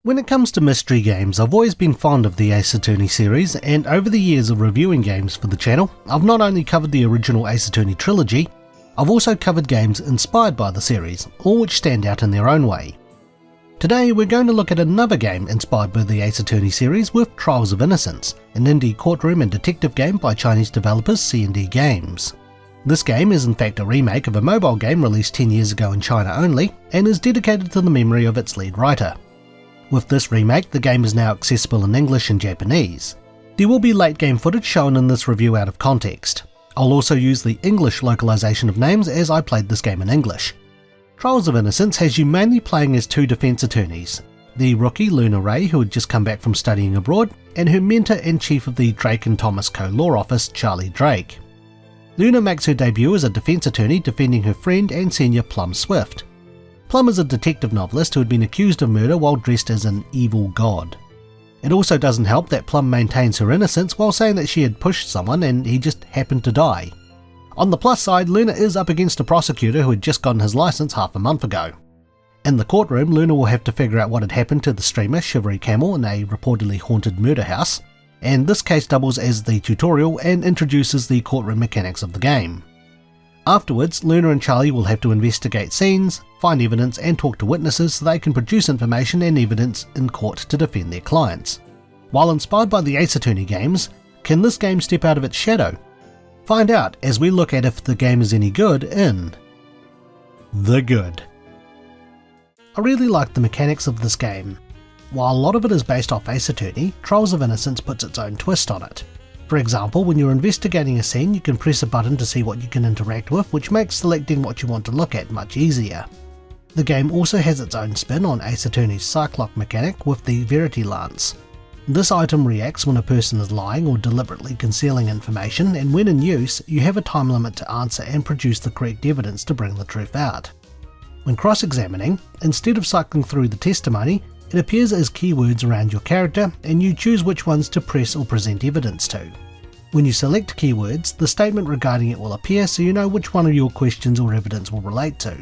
When it comes to mystery games, I've always been fond of the Ace Attorney series, and over the years of reviewing games for the channel, I've not only covered the original Ace Attorney trilogy, I've also covered games inspired by the series, all which stand out in their own way. Today we're going to look at another game inspired by the Ace Attorney series with Trials of Innocence, an indie courtroom and detective game by Chinese developers C&D Games. This game is in fact a remake of a mobile game released 10 years ago in China only, and is dedicated to the memory of its lead writer. With this remake, the game is now accessible in English and Japanese. There will be late game footage shown in this review out of context. I'll also use the English localization of names as I played this game in English. Trials of Innocence has you mainly playing as two defense attorneys, the rookie Luna Ray, who had just come back from studying abroad, and her mentor and chief of the Drake and Thomas Co. law office, Charlie Drake. Luna makes her debut as a defense attorney defending her friend and senior Plum Swift. Plum is a detective novelist who had been accused of murder while dressed as an evil god. It also doesn't help that Plum maintains her innocence while saying that she had pushed someone and he just happened to die. On the plus side, Luna is up against a prosecutor who had just gotten his license half a month ago. In the courtroom, Luna will have to figure out what had happened to the streamer Shivery Camel in a reportedly haunted murder house, and this case doubles as the tutorial and introduces the courtroom mechanics of the game. Afterwards, Luna and Charlie will have to investigate scenes, find evidence and talk to witnesses so they can produce information and evidence in court to defend their clients. While inspired by the Ace Attorney games, can this game step out of its shadow? Find out as we look at if the game is any good in The Good. I really like the mechanics of this game. While a lot of it is based off Ace Attorney, Trials of Innocence puts its own twist on it. For example, when you're investigating a scene, you can press a button to see what you can interact with, which makes selecting what you want to look at much easier. The game also has its own spin on Ace Attorney's Cyclock mechanic with the Verity Lance. This item reacts when a person is lying or deliberately concealing information, and when in use, you have a time limit to answer and produce the correct evidence to bring the truth out. When cross-examining, instead of cycling through the testimony, it appears as keywords around your character, and you choose which ones to press or present evidence to. When you select keywords, the statement regarding it will appear so you know which one of your questions or evidence will relate to.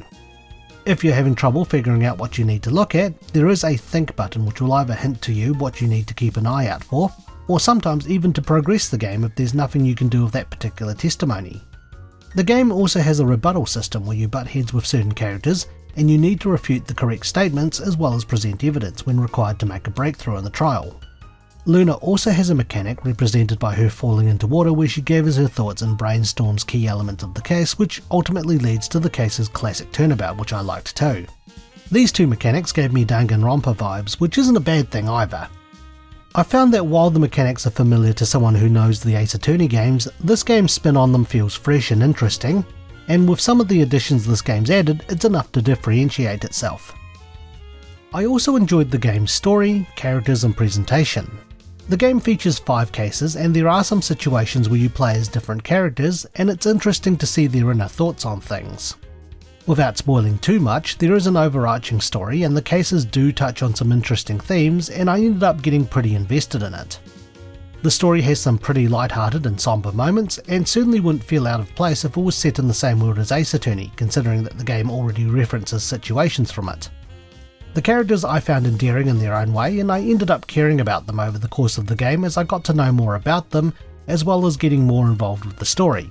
If you're having trouble figuring out what you need to look at, there is a think button which will either hint to you what you need to keep an eye out for, or sometimes even to progress the game if there's nothing you can do with that particular testimony. The game also has a rebuttal system where you butt heads with certain characters, and you need to refute the correct statements as well as present evidence when required to make a breakthrough in the trial. Luna also has a mechanic represented by her falling into water where she gathers her thoughts and brainstorms key elements of the case, which ultimately leads to the case's classic turnabout, which I liked too. These two mechanics gave me Danganronpa vibes, which isn't a bad thing either. I found that while the mechanics are familiar to someone who knows the Ace Attorney games, this game's spin on them feels fresh and interesting, and with some of the additions this game's added, it's enough to differentiate itself. I also enjoyed the game's story, characters and presentation. The game features 5 cases, and there are some situations where you play as different characters, and it's interesting to see their inner thoughts on things. Without spoiling too much, there is an overarching story and the cases do touch on some interesting themes, and I ended up getting pretty invested in it. The story has some pretty light-hearted and somber moments, and certainly wouldn't feel out of place if it was set in the same world as Ace Attorney, considering that the game already references situations from it. The characters I found endearing in their own way, and I ended up caring about them over the course of the game as I got to know more about them, as well as getting more involved with the story.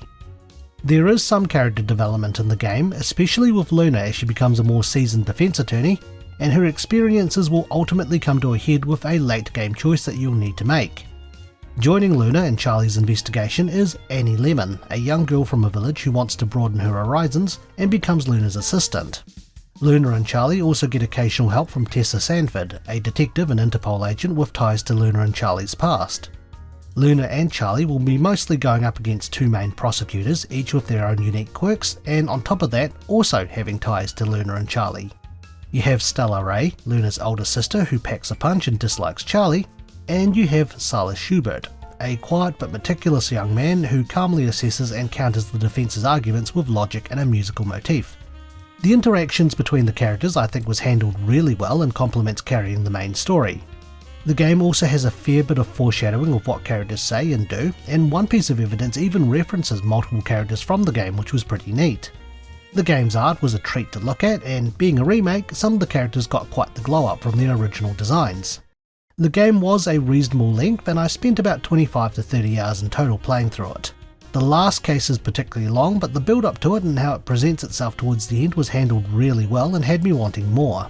There is some character development in the game, especially with Luna as she becomes a more seasoned defense attorney, and her experiences will ultimately come to a head with a late game choice that you'll need to make. Joining Luna in Charlie's investigation is Annie Lemon, a young girl from a village who wants to broaden her horizons and becomes Luna's assistant. Luna and Charlie also get occasional help from Tessa Sanford, a detective and Interpol agent with ties to Luna and Charlie's past. Luna and Charlie will be mostly going up against 2 main prosecutors, each with their own unique quirks, and on top of that, also having ties to Luna and Charlie. You have Stella Ray, Luna's older sister who packs a punch and dislikes Charlie, and you have Silas Schubert, a quiet but meticulous young man who calmly assesses and counters the defence's arguments with logic and a musical motif. The interactions between the characters I think was handled really well and complements carrying the main story. The game also has a fair bit of foreshadowing of what characters say and do, and one piece of evidence even references multiple characters from the game, which was pretty neat. The game's art was a treat to look at, and being a remake, some of the characters got quite the glow up from their original designs. The game was a reasonable length, and I spent about 25 to 30 hours in total playing through it. The last case is particularly long, but the build up to it and how it presents itself towards the end was handled really well and had me wanting more.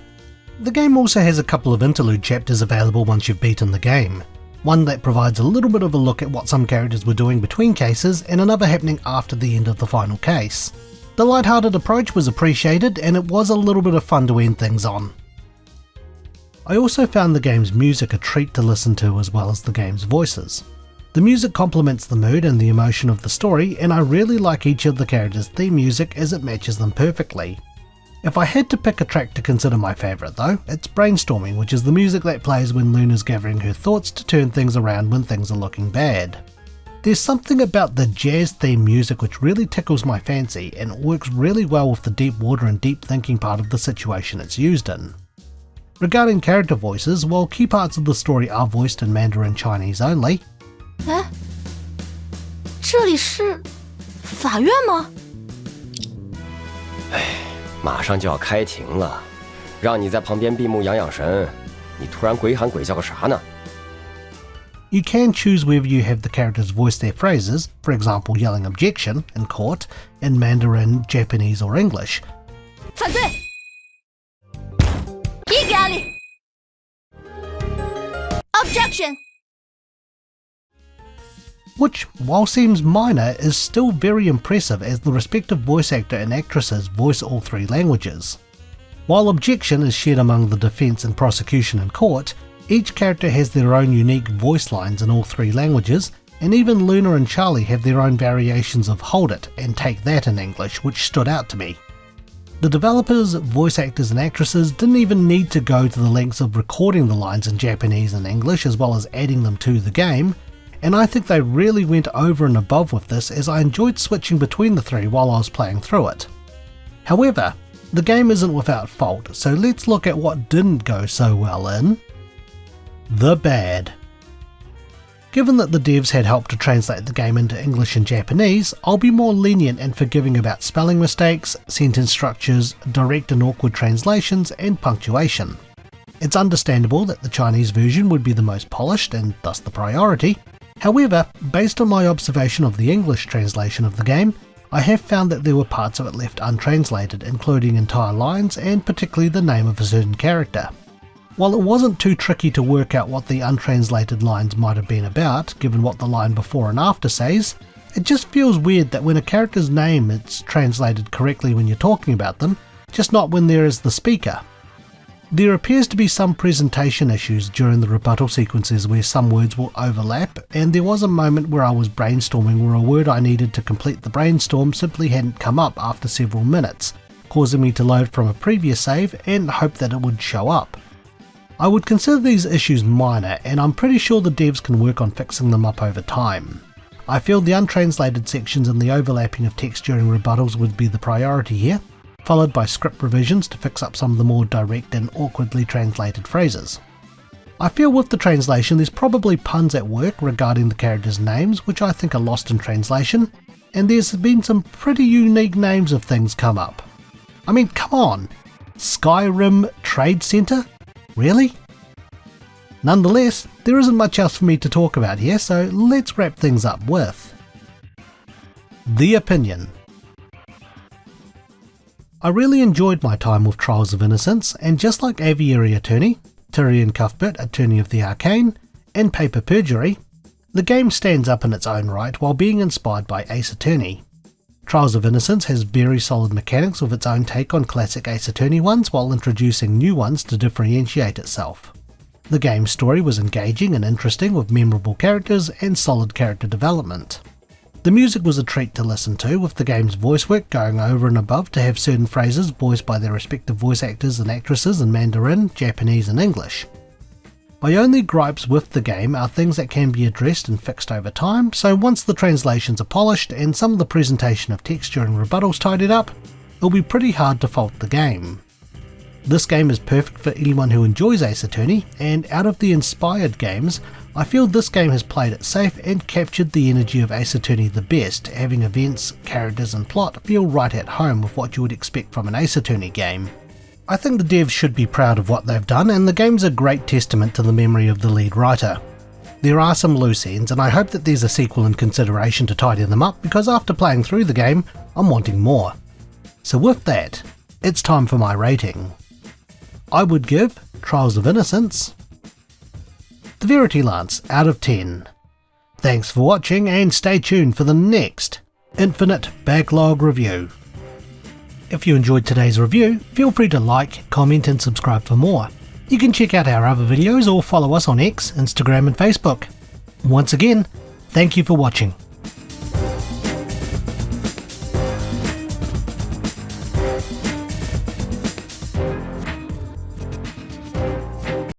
The game also has a couple of interlude chapters available once you've beaten the game. One that provides a little bit of a look at what some characters were doing between cases, and another happening after the end of the final case. The light-hearted approach was appreciated, and it was a little bit of fun to end things on. I also found the game's music a treat to listen to, as well as the game's voices. The music complements the mood and the emotion of the story, and I really like each of the characters' theme music as it matches them perfectly. If I had to pick a track to consider my favourite though, it's Brainstorming, which is the music that plays when Luna's gathering her thoughts to turn things around when things are looking bad. There's something about the jazz theme music which really tickles my fancy, and it works really well with the deep water and deep thinking part of the situation it's used in. Regarding character voices, while key parts of the story are voiced in Mandarin Chinese only, 这里是法院吗？马上就要开庭了，让你在旁边闭目养养神，你突然鬼喊鬼叫个啥呢？ You can choose whether you have the characters voice their phrases, for example yelling objection in court, in Mandarin, Japanese or English. 反对！异议！ Objection! Which, while seems minor, is still very impressive as the respective voice actor and actresses voice all three languages. While objection is shared among the defence and prosecution in court, each character has their own unique voice lines in all three languages, and even Luna and Charlie have their own variations of hold it and take that in English, which stood out to me. The developers, voice actors and actresses didn't even need to go to the lengths of recording the lines in Japanese and English as well as adding them to the game, and I think they really went over and above with this, as I enjoyed switching between the three while I was playing through it. However, the game isn't without fault, so let's look at what didn't go so well in the bad. Given that the devs had helped to translate the game into English and Japanese, I'll be more lenient and forgiving about spelling mistakes, sentence structures, direct and awkward translations, and punctuation. It's understandable that the Chinese version would be the most polished and thus the priority. However, based on my observation of the English translation of the game, I have found that there were parts of it left untranslated, including entire lines and particularly the name of a certain character. While it wasn't too tricky to work out what the untranslated lines might have been about, given what the line before and after says, it just feels weird that when a character's name is translated correctly when you're talking about them, just not when there is the speaker. There appears to be some presentation issues during the rebuttal sequences where some words will overlap, and there was a moment where I was brainstorming where a word I needed to complete the brainstorm simply hadn't come up after several minutes, causing me to load from a previous save and hope that it would show up. I would consider these issues minor, and I'm pretty sure the devs can work on fixing them up over time. I feel the untranslated sections and the overlapping of text during rebuttals would be the priority here, followed by script revisions to fix up some of the more direct and awkwardly translated phrases. I feel with the translation there's probably puns at work regarding the characters' names, which I think are lost in translation, and there's been some pretty unique names of things come up. I mean, come on! Skyrim Trade Center? Really? Nonetheless, there isn't much else for me to talk about here, so let's wrap things up with the opinion. I really enjoyed my time with Trials of Innocence, and just like Aviary Attorney, Tyrion Cuthbert, Attorney of the Arcane, and Paper Perjury, the game stands up in its own right while being inspired by Ace Attorney. Trials of Innocence has very solid mechanics with its own take on classic Ace Attorney ones while introducing new ones to differentiate itself. The game's story was engaging and interesting with memorable characters and solid character development. The music was a treat to listen to, with the game's voice work going over and above to have certain phrases voiced by their respective voice actors and actresses in Mandarin, Japanese and English. My only gripes with the game are things that can be addressed and fixed over time, so once the translations are polished and some of the presentation of text during rebuttals tidied up, it'll be pretty hard to fault the game. This game is perfect for anyone who enjoys Ace Attorney, and out of the inspired games, I feel this game has played it safe and captured the energy of Ace Attorney the best, having events, characters and plot feel right at home with what you would expect from an Ace Attorney game. I think the devs should be proud of what they've done, and the game's a great testament to the memory of the lead writer. There are some loose ends, and I hope that there's a sequel in consideration to tidy them up, because after playing through the game, I'm wanting more. So with that, it's time for my rating. I would give Trials of Innocence the Verity Lance out of 10. Thanks for watching, and stay tuned for the next Infinite Backlog review. If you enjoyed today's review, feel free to like, comment and subscribe for more. You can check out our other videos or follow us on X, Instagram and Facebook. Once again, thank you for watching.